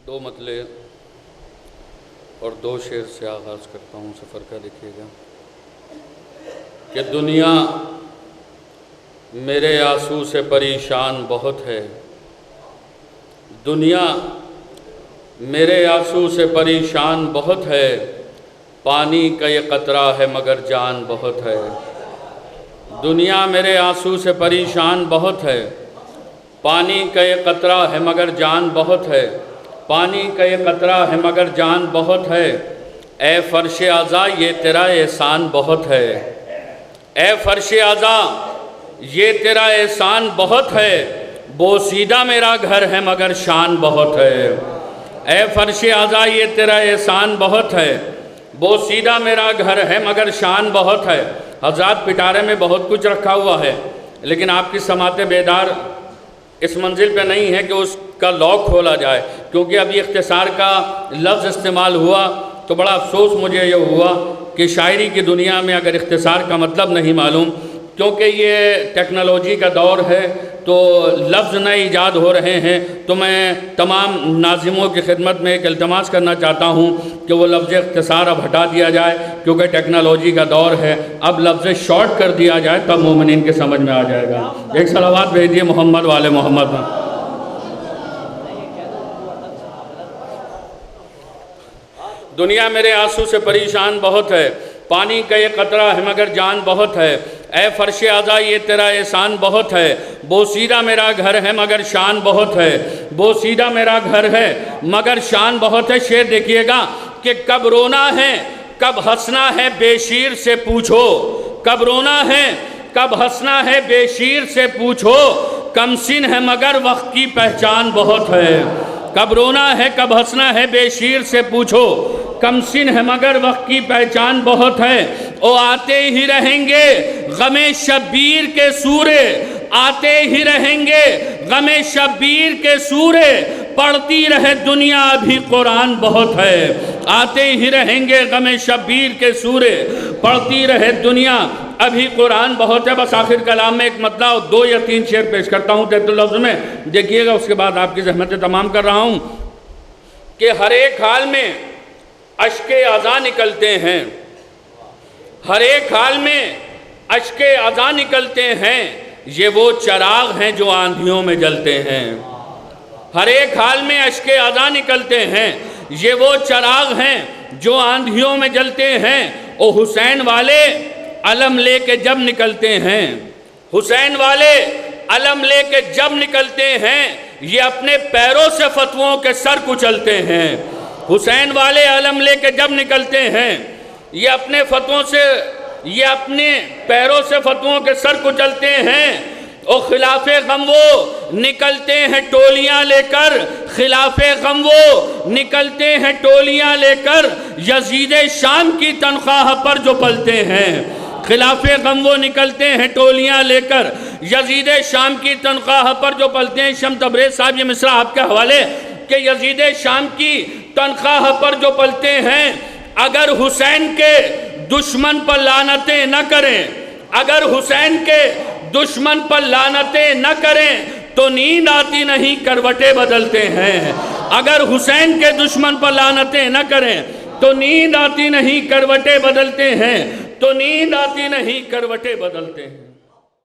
دو مطلع اور دو شعر سے آغاز کرتا ہوں سفر کا. دیکھیے گا کہ دنیا میرے آنسو سے پریشان بہت ہے. دنیا میرے آنسو سے پریشان بہت ہے. پانی کا یہ قطرہ ہے مگر جان بہت ہے. دنیا میرے آنسو سے پریشان بہت ہے. پانی کا یہ قطرہ ہے مگر جان بہت ہے. پانی کا یہ قطرہ ہے مگر جان بہت ہے. اے فرش اعضا یہ تیرا احسان بہت ہے. اے فرش اعضا یہ تیرا احسان بہت ہے. بوسیدہ میرا گھر ہے مگر شان بہت ہے. اے فرش اعضا یہ تیرا احسان بہت ہے. بوسیدہ میرا گھر ہے مگر شان بہت ہے. حضرات پٹارے میں بہت کچھ رکھا ہوا ہے لیکن آپ کی سماعت بیدار اس منزل پہ نہیں ہے کہ اس کا لاک کھولا جائے، کیونکہ ابھی اختصار کا لفظ استعمال ہوا تو بڑا افسوس مجھے یہ ہوا کہ شاعری کی دنیا میں اگر اختصار کا مطلب نہیں معلوم، کیونکہ یہ ٹیکنالوجی کا دور ہے تو لفظ نئے ایجاد ہو رہے ہیں، تو میں تمام ناظموں کی خدمت میں ایک التماس کرنا چاہتا ہوں کہ وہ لفظ اختصار اب ہٹا دیا جائے، کیونکہ ٹیکنالوجی کا دور ہے. اب لفظ شارٹ کر دیا جائے تب مومنین کے سمجھ میں آ جائے گا. ایک صلوات بھیج دیے محمد والے محمد. دنیا میرے آنسو سے پریشان بہت ہے. پانی کا یہ قطرہ ہے مگر جان بہت ہے. اے فرش اعضا یہ تیرا احسان بہت ہے. بوسیدہ میرا گھر ہے مگر شان بہت ہے. بوسیدہ میرا گھر ہے مگر شان بہت ہے. شعر دیکھیے گا کہ کب رونا ہے کب ہنسنا ہے بے شیر سے پوچھو. کب رونا ہے کب ہنسنا ہے بے شیر سے پوچھو. کم سن ہے مگر وقت کی پہچان بہت ہے. کب رونا ہے کب ہنسنا ہے بے شیر سے پوچھو. کم سن ہے مگر وقت کی پہچان بہت ہے. او آتے ہی رہیں گے غم شبیر کے سورے. آتے ہی رہیں گے غم شبیر کے سورے. پڑھتی رہے دنیا ابھی قرآن بہت ہے. آتے ہی رہیں گے غم شبیر کے سورے. پڑھتی رہے دنیا ابھی قرآن بہت ہے. بس آخر کلام میں ایک مطلب 2 یا 3 شعر پیش کرتا ہوں 33 لفظ میں. دیکھیے گا اس کے بعد آپ کی زحمتیں تمام کر رہا ہوں کہ ہر ایک حال میں اشک اذاں نکلتے ہیں. ہر ایک حال میں اشک اذاں نکلتے ہیں. یہ وہ چراغ ہیں جو آندھیوں میں جلتے ہیں. ہر ایک حال میں اشک اذاں نکلتے ہیں. یہ وہ چراغ ہیں جو آندھیوں میں جلتے ہیں. او حسین والے علم لے کے جب نکلتے ہیں. حسین والے علم لے کے جب نکلتے ہیں. یہ اپنے پیروں سے فتووں کے سر کچلتے ہیں. حسین والے علم لے کے جب نکلتے ہیں یہ اپنے پیروں سے فتووں کے سر کچلتے ہیں. اور خلاف غم وہ نکلتے ہیں ٹولیاں لے کر. خلاف غم وہ نکلتے ہیں ٹولیاں لے کر. یزید شام کی تنخواہ پر جو پلتے ہیں. خلاف غم وہ نکلتے ہیں ٹولیاں لے کر. یزید شام کی تنخواہ پر جو پلتے ہیں. شمس تبریز صاحب یہ مصرع آپ کے حوالے کہ یزید شام کی تنخواہ پر جو پلتے ہیں. اگر حسین کے دشمن پر لعنتیں نہ کریں. اگر حسین کے دشمن پر لعنتیں نہ کریں تو نیند آتی نہیں کروٹیں بدلتے ہیں. اگر حسین کے دشمن پر لعنتیں نہ کریں تو نیند آتی نہیں کروٹیں بدلتے ہیں. تو نیند آتی نہیں کروٹیں بدلتے ہیں.